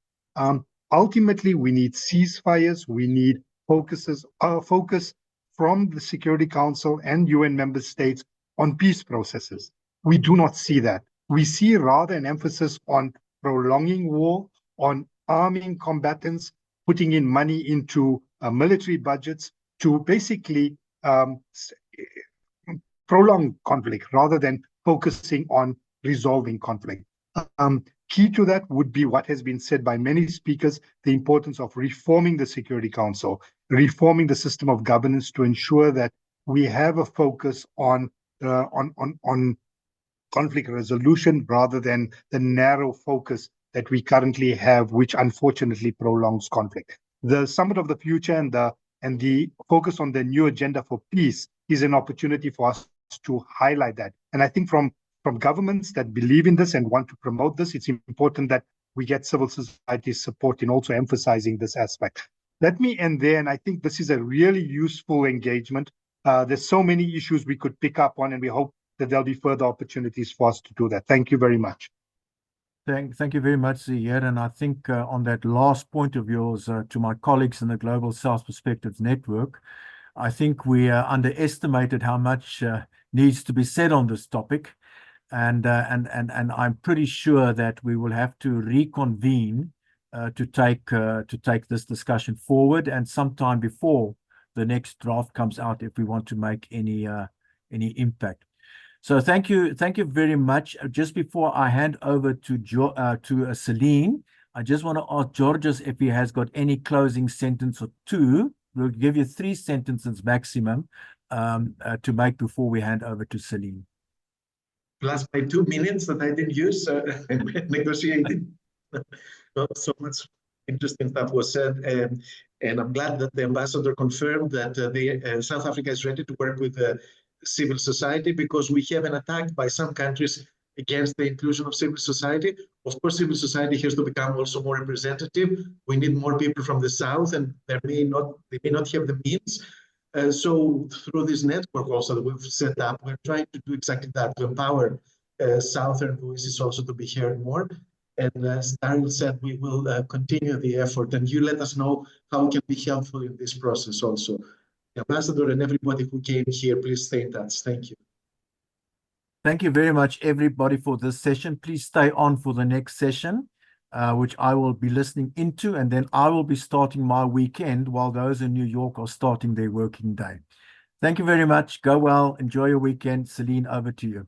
Ultimately, we need ceasefires, we need focus from the Security Council and UN member states on peace processes. We do not see that. We see rather an emphasis on prolonging war, on arming combatants, putting in money into military budgets to basically prolong conflict rather than focusing on resolving conflict. Key to that would be what has been said by many speakers, the importance of reforming the Security Council, reforming the system of governance to ensure that we have a focus on conflict resolution rather than the narrow focus that we currently have, which unfortunately prolongs conflict. The Summit of the Future and the focus on the new agenda for peace is an opportunity for us to highlight that. And I think from governments that believe in this and want to promote this, it's important that we get civil society support in also emphasizing this aspect. Let me end there, and I think this is a really useful engagement. There's so many issues we could pick up on, and we hope that there'll be further opportunities for us to do that. Thank you very much. Thank you very much, Ziad. And I think on that last point of yours, to my colleagues in the Global South Perspectives Network, I think we underestimated how much needs to be said on this topic. And I'm pretty sure that we will have to reconvene to take this discussion forward, and sometime before the next draft comes out, if we want to make any impact. So thank you very much. Just before I hand over to Celine, I just want to ask Georges if he has got any closing sentence or two. We'll give you 3 sentences maximum to make before we hand over to Celine. Plus my 2 minutes that I didn't use negotiating. So much interesting stuff was said, and I'm glad that the ambassador confirmed that South Africa is ready to work with civil society, because we have an attack by some countries against the inclusion of civil society. Of course, civil society has to become also more representative. We need more people from the South, and they may not have the means. So through this network also that we've set up, we're trying to do exactly that, to empower Southern voices also to be heard more. And as Daryl said, we will continue the effort, and you let us know how we can be helpful in this process also. The ambassador and everybody who came here, please stay in touch. Thank you. Thank you very much, everybody, for this session. Please stay on for the next session, which I will be listening into, and then I will be starting my weekend while those in New York are starting their working day. Thank you very much. Go well. Enjoy your weekend. Celine, over to you.